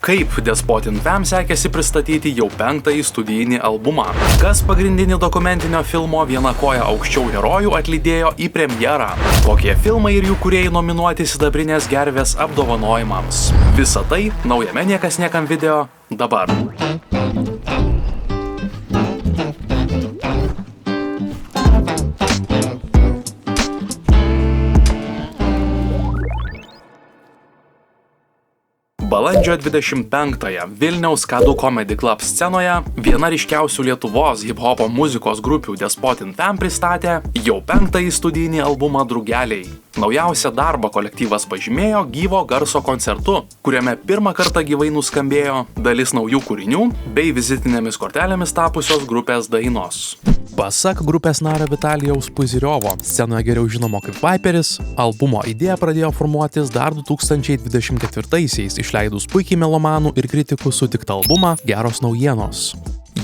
Kaip Despotin Fam sekėsi pristatyti jau 5-ąjį studijinį albumą? Kas pagrindinį dokumentinio filmo Viena koja aukščiau herojų atlydėjo į premjerą? Kokie filmai ir jų kūrėjai nominuoti Sidabrinės gervės apdovanojimams? Visa tai naujame Niekas niekam video dabar. Balandžio 25-ąją Vilniaus K2 Comedy Club scenoje viena ryškiausių Lietuvos hip-hopo muzikos grupių Despotin Fam pristatė jau 5-ąjį studijinį albumą Drugeliai. Naujausią darbą kolektyvas pažymėjo gyvo garso koncertu, kuriame pirmą kartą gyvai nuskambėjo dalis naujų kūrinių bei vizitinėmis kortelėmis tapusios grupės dainos. Pasak grupės nario Vitalijaus Puziriovo, scenoje geriau žinomo kaip Viperis, albumo idėja pradėjo formuotis dar 2024-aisiais išleidus puikiai melomanų ir kritikų sutiktą albumą Geros naujienos.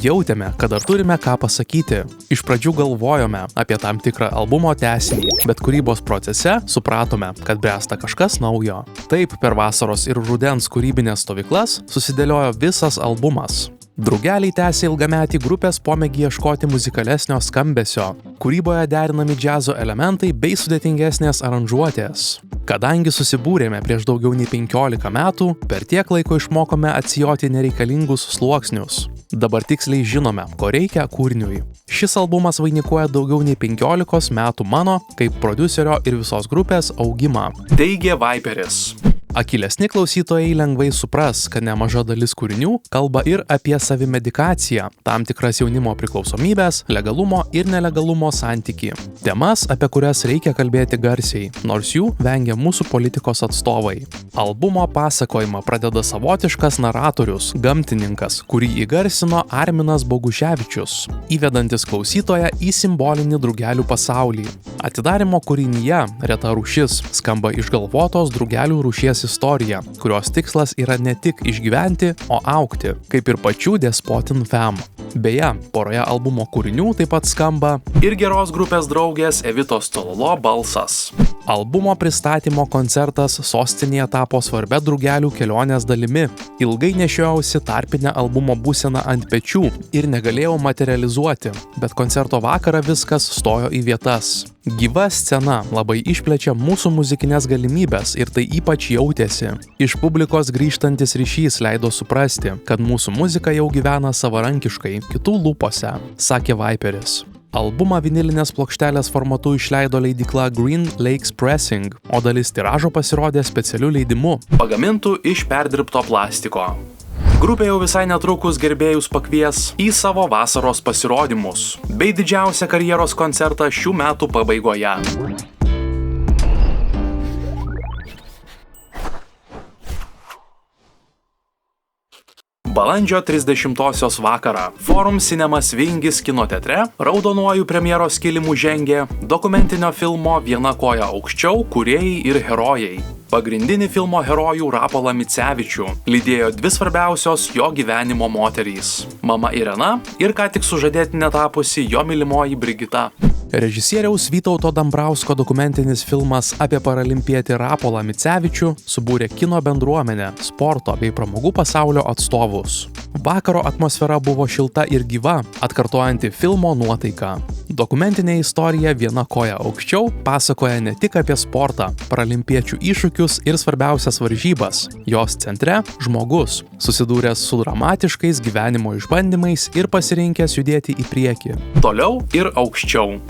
Jautėme, kad dar turime ką pasakyti. Iš pradžių galvojome apie tam tikrą albumo tęsinį, bet kūrybos procese supratome, kad bręsta kažkas naujo. Taip, per vasaros ir rudens kūrybinės stovyklas susidėliojo visas albumas. Drugeliai tęsė ilgametį grupės pomėgį ieškoti muzikalesnio skambesio. Kūryboje derinami džiazo elementai bei sudėtingesnės aranžuotės. Kadangi susibūrėme prieš daugiau nei 15 metų, per tiek laiko išmokome atsijoti nereikalingus sluoksnius. Dabar tiksliai žinome, ko reikia kūriniui. Šis albumas vainikuoja daugiau nei 15 metų mano, kaip prodiuserio ir visos grupės augimą, teigė Viperis. Akylesni klausytojai lengvai supras, kad nemaža dalis kūrinių kalba ir apie savimedikaciją, tam tikras jaunimo priklausomybės, legalumo ir nelegalumo santykį. Temas, apie kurias reikia kalbėti garsiai, nors jų vengia mūsų politikos atstovai. Albumo pasakojimą pradeda savotiškas naratorius, gamtininkas, kurį įgarsino Arminas Boguševičius, įvedantis klausytoją į simbolinį drugelių pasaulį. Atidarymo kūrinyje reta rūšis skamba išgalvotos drugelių rūšies istorija, kurios tikslas yra ne tik išgyventi, o augti, kaip ir pačių Despotin Fam. Beje, poroje albumo kūrinių taip pat skamba ir geros grupės draugės Evitos Cololo balsas. Albumo pristatymo koncertas sostinėje tapo svarbia drugelių kelionės dalimi. Ilgai nešiojausi tarpinę albumo būseną ant pečių ir negalėjau materializuoti, bet koncerto vakarą viskas stojo į vietas. Gyva scena labai išplečia mūsų muzikinės galimybės ir tai ypač jautėsi. Iš publikos grįžtantis ryšys leido suprasti, kad mūsų muzika jau gyvena savarankiškai, kitų lūpose, sakė Viperis. Albumą vinilinės plokštelės formatu išleido leidykla Green Lakes Pressing, o dalis tiražo pasirodė specialiu leidimu, pagamintų iš perdirbto plastiko. Grupė jau visai netrukus gerbėjus pakvies į savo vasaros pasirodymus, bei didžiausią karjeros koncertą šių metų pabaigoje. Balandžio 30-osios vakarą Forum Cinemas Vingis kino teatre raudonuoju premjeros kilimu žengė dokumentinio filmo Viena koja aukščiau kūrėjai ir herojai. Pagrindinį filmo herojų Rapolą Micevičių lydėjo dvi svarbiausios jo gyvenimo moterys – mama Irena ir ką tik sužadėtine tapusi jo mylimoji Brigita. Režisieriaus Vytauto Dambrausko dokumentinis filmas apie paralimpietį Rapolą Micevičių subūrė kino bendruomenę, sporto bei pramogų pasaulio atstovus. Vakaro atmosfera buvo šilta ir gyva, atkartojanti filmo nuotaiką. Dokumentinė istorija Viena koja aukščiau pasakoja ne tik apie sportą, paralimpiečių iššūkius ir svarbiausias varžybas. Jos centre – žmogus, susidūręs su dramatiškais gyvenimo išbandymais ir pasirinkęs judėti į priekį. Toliau ir aukščiau.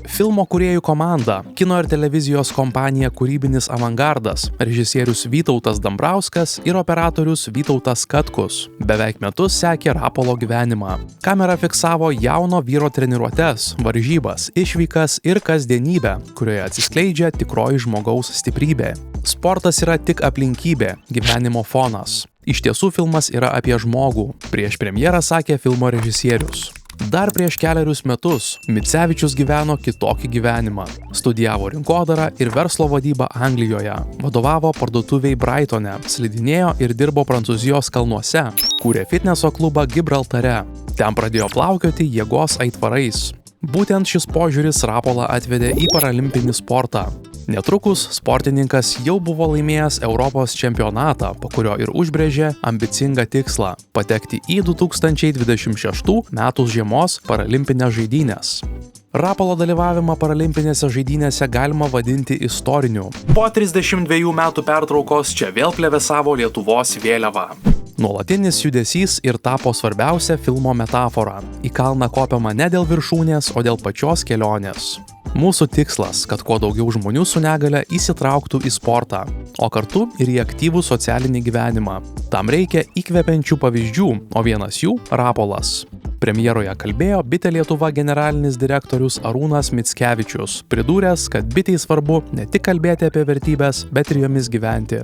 Filmo kūrėjų komanda, kino ir televizijos kompanija Kūrybinis avangardas, režisierius Vytautas Dambrauskas ir operatorius Vytautas Katkus. Beveik metus sekė Rapolo gyvenimą. Kamera fiksavo jauno vyro treniruotes, varžybas, išvykas ir kasdienybę, kurioje atsiskleidžia tikroji žmogaus stiprybė. Sportas yra tik aplinkybė, gyvenimo fonas. Iš tiesų filmas yra apie žmogų, prieš premjerą sakė filmo režisierius. Dar prieš kelerius metus Micevičius gyveno kitokį gyvenimą. Studijavo rinkodarą ir verslo vadybą Anglijoje. Vadovavo parduotuviai Brightone, slidinėjo ir dirbo Prancūzijos kalnuose. Kūrė fitneso klubą Gibraltare. Ten pradėjo plaukioti jėgos aitvarais. Būtent šis požiūris Rapolą atvedė į paralimpinį sportą. Netrukus sportininkas jau buvo laimėjęs Europos čempionatą, po kurio ir užbrėžė ambicingą tikslą – patekti į 2026 metų žiemos paralimpinės žaidynės. Rapolo dalyvavimą paralimpinėse žaidynėse galima vadinti istoriniu. Po 32 metų pertraukos čia vėl plevėsavo Lietuvos vėliava. Nuolatinis judesys ir tapo svarbiausia filmo metafora. Į kalną kopiama ne dėl viršūnės, o dėl pačios kelionės. Mūsų tikslas, kad kuo daugiau žmonių su negalia įsitrauktų į sportą, o kartu ir į aktyvų socialinį gyvenimą. Tam reikia įkvepiančių pavyzdžių, o vienas jų – Rapolas. Premjeroje kalbėjo Bitė Lietuva generalinis direktorius Arūnas Mickevičius, pridūręs, kad Bitei svarbu ne tik kalbėti apie vertybės, bet ir jomis gyventi.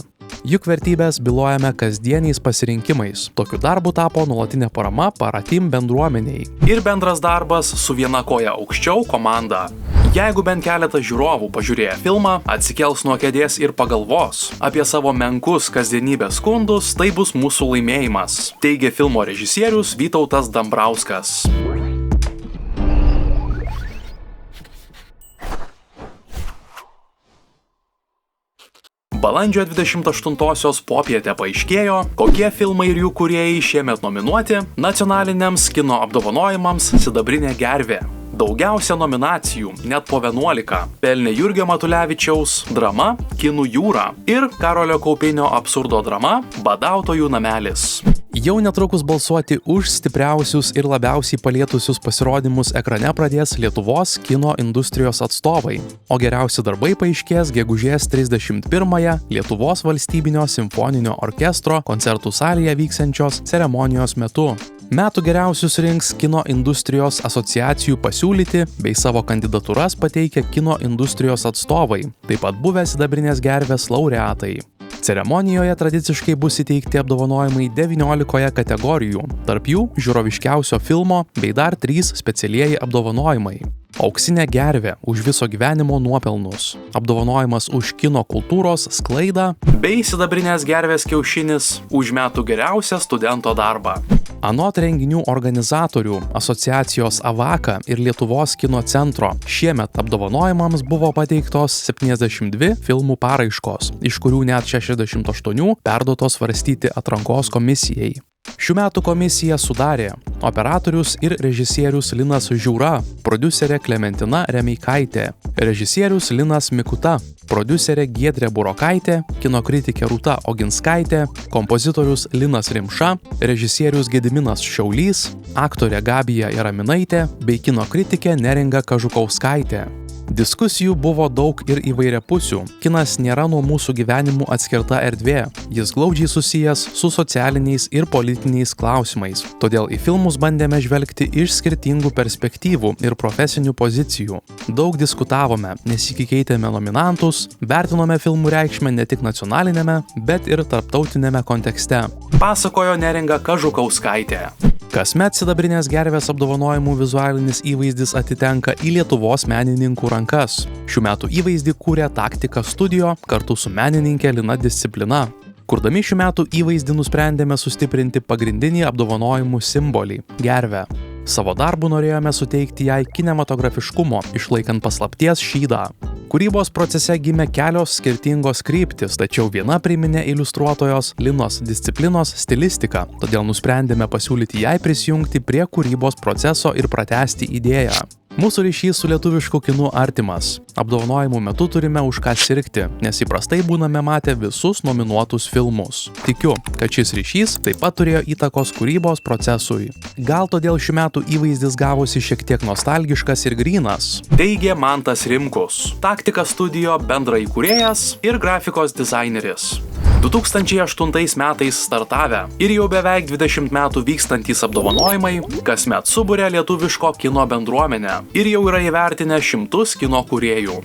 Juk vertybės byloja kasdieniais pasirinkimais. Tokiu darbu tapo nuolatinė parama Paratim bendruomeniai. Ir bendras darbas su viena koja aukščiau komanda. Jeigu bent keletas žiūrovų pažiūrėję filmą, atsikels nuo kėdės ir pagalvos apie savo menkus kasdienybės skundus, tai bus mūsų laimėjimas, teigė filmo režisierius Vytautas Dambrauskas. Balandžio 28-osios popietę paaiškėjo, kokie filmai ir jų kūrėjai šiemet nominuoti nacionaliniams kino apdovanojimams Sidabrinė gervė. Daugiausia nominacijų, net po 11, pelnė Jurgio Matulevičiaus drama Kinų jūra ir Karolio Kaupinio absurdo drama Badautojų namelis. Jau netrukus balsuoti už stipriausius ir labiausiai palietusius pasirodymus ekrane pradės Lietuvos kino industrijos atstovai, o geriausi darbai paaiškės gegužės 31-ąją Lietuvos valstybinio simfoninio orkestro koncertų salėje vyksiančios ceremonijos metu. Metų geriausius rinks kino industrijos asociacijų pasiūlyti bei savo kandidatūras pateikę kino industrijos atstovai, taip pat buvę Sidabrinės gervės laureatai. Ceremonijoje tradiciškai bus įteikti apdovanojimai 19 kategorijų, tarp jų žiūroviškiausio filmo bei dar 3 specialieji apdovanojimai. Auksinė gervė už viso gyvenimo nuopelnus, apdovanojimas už kino kultūros sklaidą bei Sidabrinės gervės kiaušinis už metų geriausią studento darbą. Anot renginių organizatorių, asociacijos Avaka ir Lietuvos kino centro šiemet apdovanojimams buvo pateiktos 72 filmų paraiškos, iš kurių net 68 perduotos svarstyti atrankos komisijai. Šių metų komisiją sudarė operatorius ir režisierius Linas Žiūra, prodiuserė Klementina Remeikaitė, režisierius Linas Mikuta, prodiuserė Giedrė Burokaitė, kino kritikė Rūta Oginskaitė, kompozitorius Linas Rimša, režisierius Gediminas Šiaulys, aktorė Gabija Jaraminaitė bei kino kritikė Neringa Kažukauskaitė. Diskusijų buvo daug ir įvairiapusių. Kinas nėra nuo mūsų gyvenimų atskirta erdvė. Jis glaudžiai susijęs su socialiniais ir politiniais klausimais. Todėl į filmus bandėme žvelgti iš skirtingų perspektyvų ir profesinių pozicijų. Daug diskutavome, nesikeitėme nominantus, vertinome filmų reikšmę ne tik nacionalinėme, bet ir tarptautinėme kontekste. Pasakojo Neringa Kažukauskaitė. Kasmet Sidabrinės gervės apdovanojimų vizualinis įvaizdis atitenka į Lietuvos menininkų rankas. Šių metų įvaizdį kūrė Taktika Studio kartu su menininkė Lina Disciplina. Kurdami šių metų įvaizdį nusprendėme sustiprinti pagrindinį apdovanojimų simbolį – gervę. Savo darbu norėjome suteikti jai kinematografiškumo, išlaikant paslapties šydą. Kūrybos procese gimė kelios skirtingos kryptis, tačiau viena priminė iliustruotojos Linos Disciplinos stilistiką, todėl nusprendėme pasiūlyti jai prisijungti prie kūrybos proceso ir pratęsti idėją. Mūsų ryšys su lietuvišku kinu artimas. Apdovanojimų metu turime už ką sirgti, nes įprastai būname matę visus nominuotus filmus. Tikiu, kad šis ryšys taip pat turėjo įtakos kūrybos procesui. Gal todėl šių metų įvaizdis gavosi šiek tiek nostalgiškas ir grynas, teigė Mantas Rimkus, Taktika Studio bendraįkūrėjas ir grafikos dizaineris. 2008 metais startavę ir jau beveik 20 metų vykstantys apdovanojimai kasmet suburia lietuviško kino bendruomenę ir jau yra įvertinę 100 kino kūrėjų.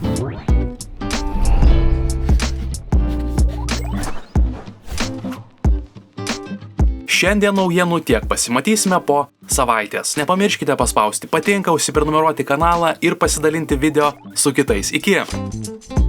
Šiandien naujienų tiek, pasimatysime po savaitės. Nepamirškite paspausti patinka, užsiprenumeruoti kanalą ir pasidalinti video su kitais. Iki!